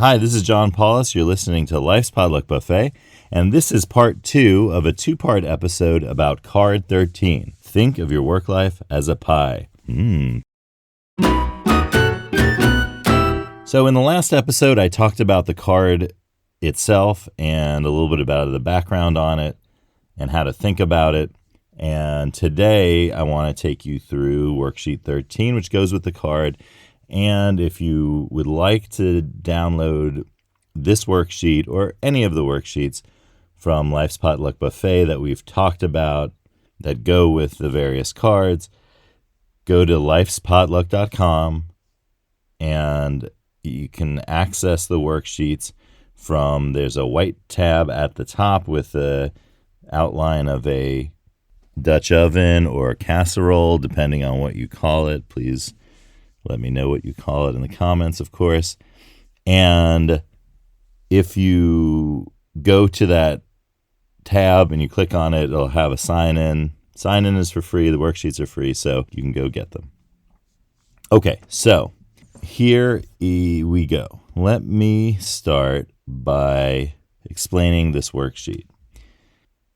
Hi, this is John Paulus. You're listening to Life's Potluck Buffet, and this is part 2 of a 2-part episode about Card 13. Think of your work life as a pie. So in the last episode, I talked about the card itself and a little bit about the background on it and how to think about it. And today, I want to take you through Worksheet 13, which goes with the card. And if you would like to download this worksheet or any of the worksheets from Life's Potluck Buffet that we've talked about that go with the various cards, go to lifespotluck.com and you can access the worksheets there's a white tab at the top with the outline of a Dutch oven or a casserole, depending on what you call it. Please let me know what you call it in the comments, of course. And if you go to that tab and you click on it, it'll have a sign-in. Sign-in is for free. The worksheets are free, so you can go get them. Okay, so here we go. Let me start by explaining this worksheet.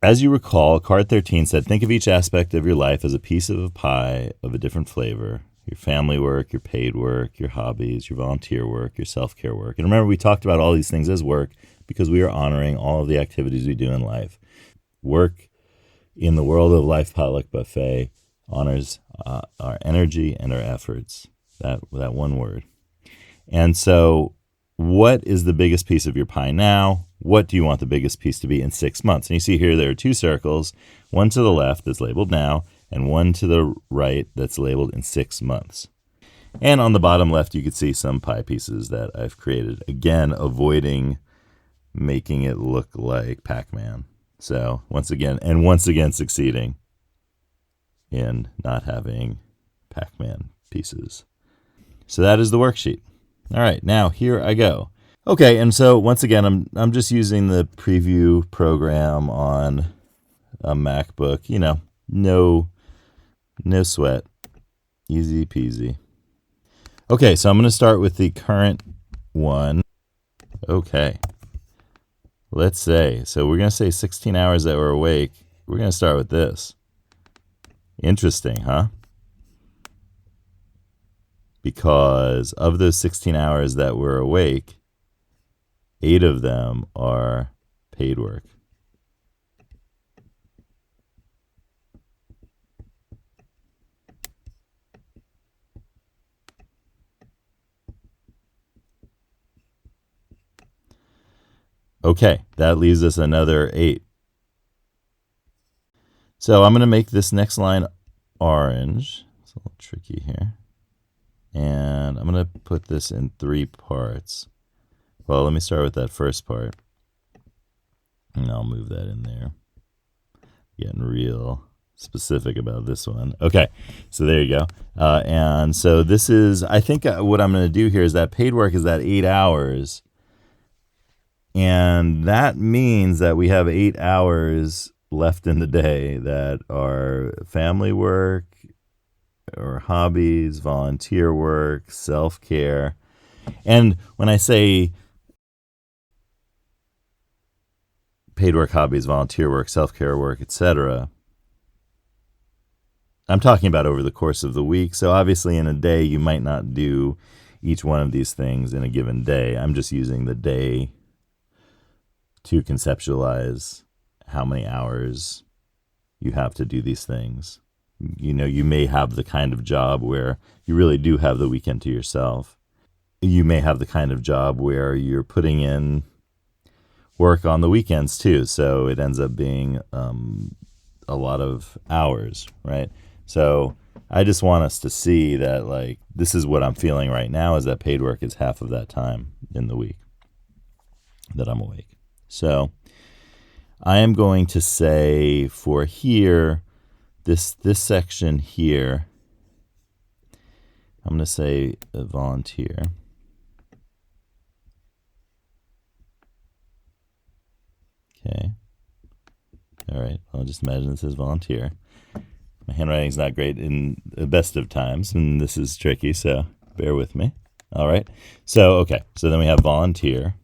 As you recall, card 13 said, think of each aspect of your life as a piece of a pie of a different flavor. Your family work, your paid work, your hobbies, your volunteer work, your self-care work. And remember, we talked about all these things as work because we are honoring all of the activities we do in life. Work in the world of Life Potluck Buffet honors our energy and our efforts. That one word. And so what is the biggest piece of your pie now? What do you want the biggest piece to be in 6 months? And you see here there are 2 circles, one to the left that's labeled now, and one to the right that's labeled in 6 months. And on the bottom left, you can see some pie pieces that I've created. Again, avoiding making it look like Pac-Man. So once again succeeding in not having Pac-Man pieces. So that is the worksheet. All right, now here I go. Okay, and so once again, I'm just using the preview program on a MacBook. You know, no sweat, easy peasy. Okay, so I'm going to start with the current one. Okay, let's say, so we're going to say 16 hours that we're awake. We're going to start with this. Interesting, huh? Because of those 16 hours that we're awake, 8 of them are paid work. Okay, that leaves us another 8. So I'm going to make this next line orange. It's a little tricky here. And I'm going to put this in 3 parts. Well, let me start with that first part. And I'll move that in there. Getting real specific about this one. Okay, so there you go. And so this is, I think what I'm going to do here is that paid work is that 8 hours. And that means that we have 8 hours left in the day that are family work, or hobbies, volunteer work, self-care. And when I say paid work, hobbies, volunteer work, self-care work, etc., I'm talking about over the course of the week. So obviously in a day, you might not do each one of these things in a given day. I'm just using the day to conceptualize how many hours you have to do these things. You know, you may have the kind of job where you really do have the weekend to yourself. You may have the kind of job where you're putting in work on the weekends too. So it ends up being a lot of hours, right? So I just want us to see that, like, this is what I'm feeling right now, is that paid work is half of that time in the week that I'm awake. So I am going to say for here, this section here, I'm going to say a volunteer. Okay. All right. I'll just imagine this as volunteer. My handwriting's not great in the best of times, and this is tricky, so bear with me. All right. So, okay. So then we have volunteer.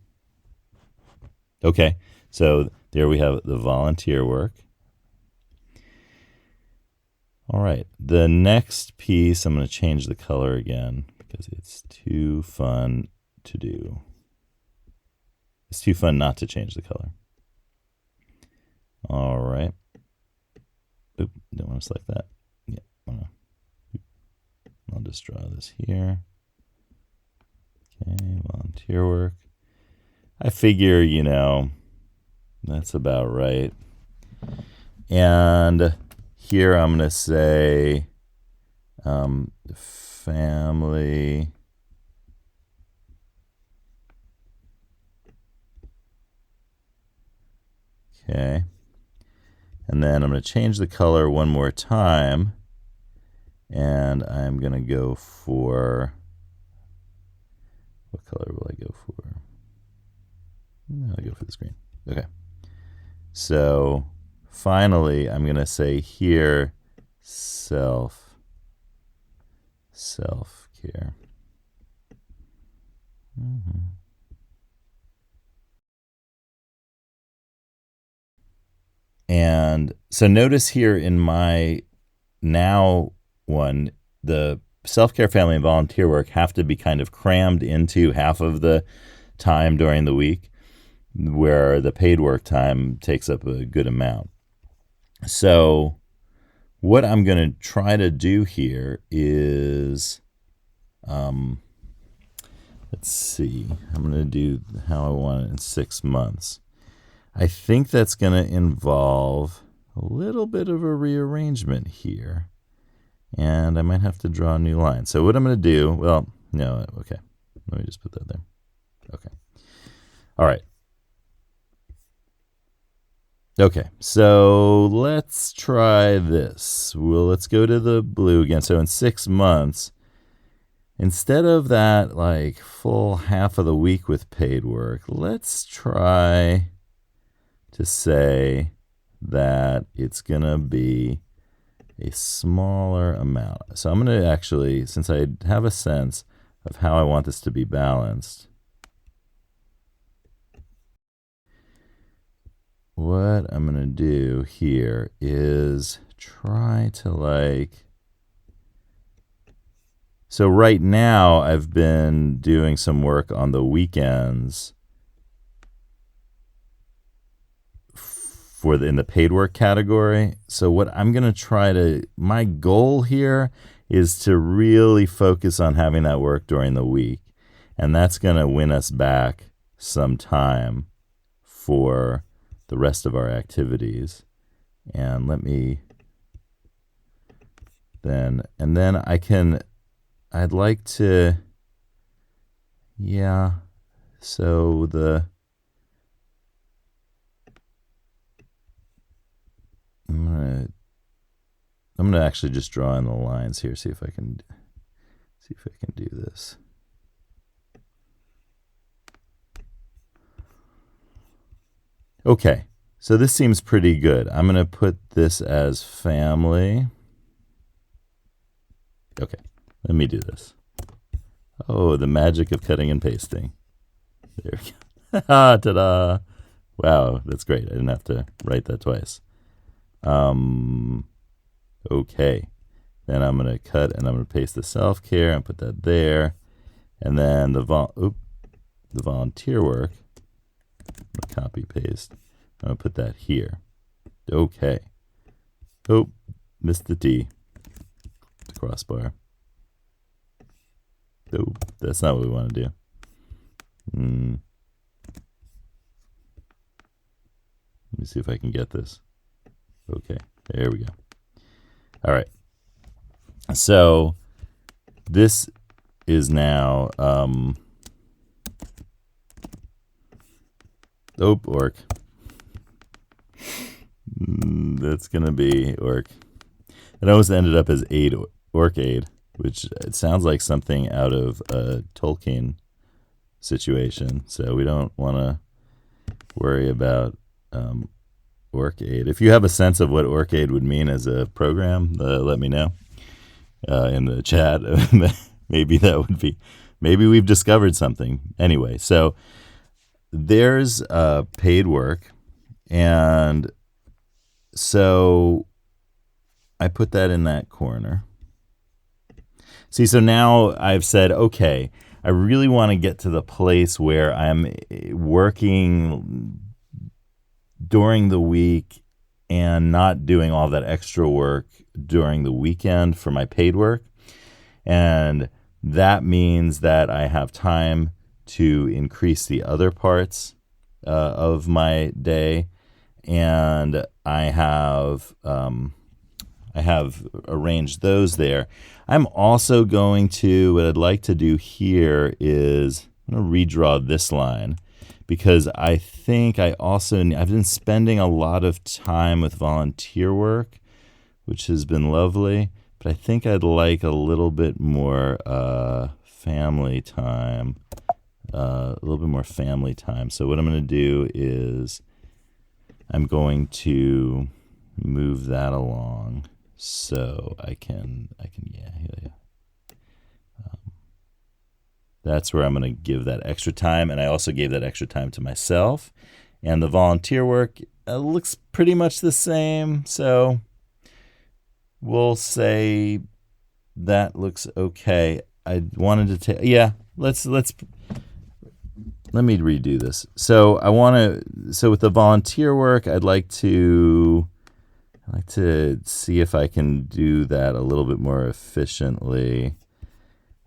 Okay. So there we have the volunteer work. All right. The next piece, I'm going to change the color again because it's too fun to do. It's too fun not to change the color. All right. Oop, don't want to select that. Yeah. I'll just draw this here. Okay, volunteer work. I figure, that's about right. And here I'm going to say family. Okay. And then I'm going to change the color one more time. And I'm going to go for, what color will I go for? I'll go for this green. Okay. So finally, I'm going to say here, self-care. And so notice here in my now one, the self-care, family, and volunteer work have to be kind of crammed into half of the time during the week, where the paid work time takes up a good amount. So what I'm going to try to do here is, let's see, I'm going to do how I want it in 6 months. I think that's going to involve a little bit of a rearrangement here. And I might have to draw a new line. So what I'm going to do, well, no, okay. Let me just put that there. Okay. All right. Okay, so let's try this. Well, let's go to the blue again. So in 6 months, instead of that like full half of the week with paid work, let's try to say that it's going to be a smaller amount. So I'm going to actually, since I have a sense of how I want this to be balanced, what I'm going to do here is try to so right now I've been doing some work on the weekends in the paid work category. So what I'm going to try to, my goal here is to really focus on having that work during the week. And that's going to win us back some time for the rest of our activities. And let me then, and then I'd like to, yeah, so I'm gonna actually just draw in the lines here, see if I can do this. Okay, so this seems pretty good. I'm gonna put this as family. Okay, let me do this. Oh, the magic of cutting and pasting. There we go. Ta-da! Wow, that's great. I didn't have to write that twice. Okay. Then I'm going to cut and I'm going to paste the self-care and put that there. And then the volunteer work, copy paste. I'm going to put that here. Okay. Oh, missed the T. The crossbar. Oh, that's not what we want to do. Let me see if I can get this. Okay, there we go. All right. So this is now orc. That's gonna be orc. It almost ended up as orc aid, which it sounds like something out of a Tolkien situation. So we don't want to worry about orc aid. If you have a sense of what orc aid would mean as a program, let me know in the chat. Maybe that would be maybe we've discovered something. Anyway, so there's paid work. And so I put that in that corner. See, so now I've said, okay, I really want to get to the place where I'm working during the week and not doing all that extra work during the weekend for my paid work. And that means that I have time to increase the other parts of my day. And I have arranged those there. I'm also going to, what I'd like to do here is I'm going to redraw this line, because I think I've been spending a lot of time with volunteer work, which has been lovely, but I think I'd like a little bit more family time, So what I'm going to do is I'm going to move that along so I can. That's where I'm going to give that extra time, and I also gave that extra time to myself. And the volunteer work looks pretty much the same, so we'll say that looks okay. I wanted to take, let me redo this. So with the volunteer work, I'd like to see if I can do that a little bit more efficiently.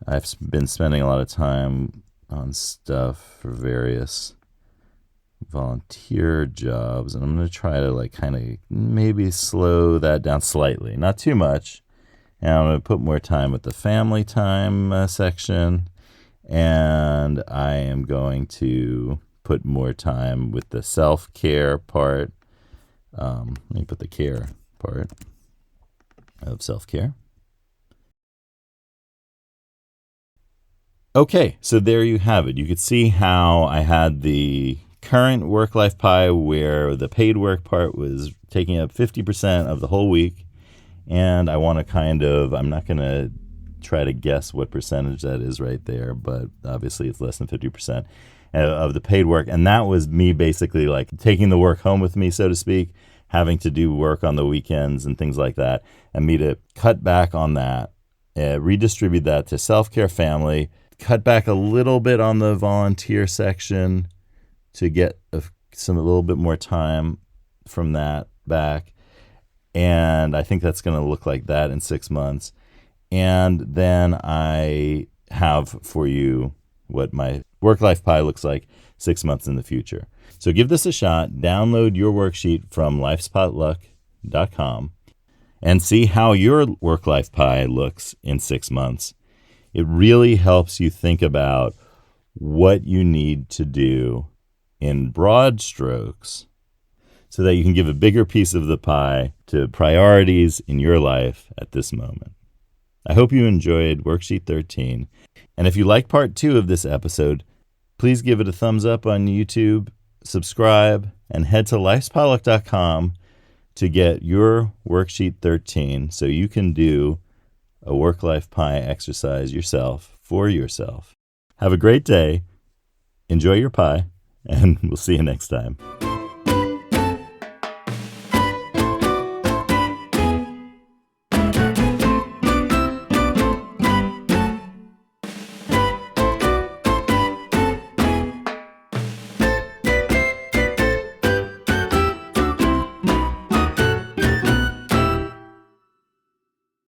I've been spending a lot of time on stuff for various volunteer jobs, and I'm going to try to kind of maybe slow that down slightly, not too much. And I'm going to put more time with the family time section, and I am going to put more time with the self-care part. Let me put the care part of self-care. Okay, so there you have it. You could see how I had the current work-life pie where the paid work part was taking up 50% of the whole week. And I want to I'm not going to try to guess what percentage that is right there, but obviously it's less than 50% of the paid work. And that was me basically taking the work home with me, so to speak, having to do work on the weekends and things like that, and me to cut back on that, redistribute that to self-care, family, cut back a little bit on the volunteer section to get a little bit more time from that back. And I think that's going to look like that in 6 months. And then I have for you what my work-life pie looks like 6 months in the future. So give this a shot. Download your worksheet from lifespotluck.com and see how your work-life pie looks in 6 months. It really helps you think about what you need to do in broad strokes so that you can give a bigger piece of the pie to priorities in your life at this moment. I hope you enjoyed Worksheet 13. And if you like part 2 of this episode, please give it a thumbs up on YouTube, subscribe, and head to lifespotluck.com to get your Worksheet 13 so you can do a work-life pie exercise for yourself. Have a great day. Enjoy your pie, and we'll see you next time.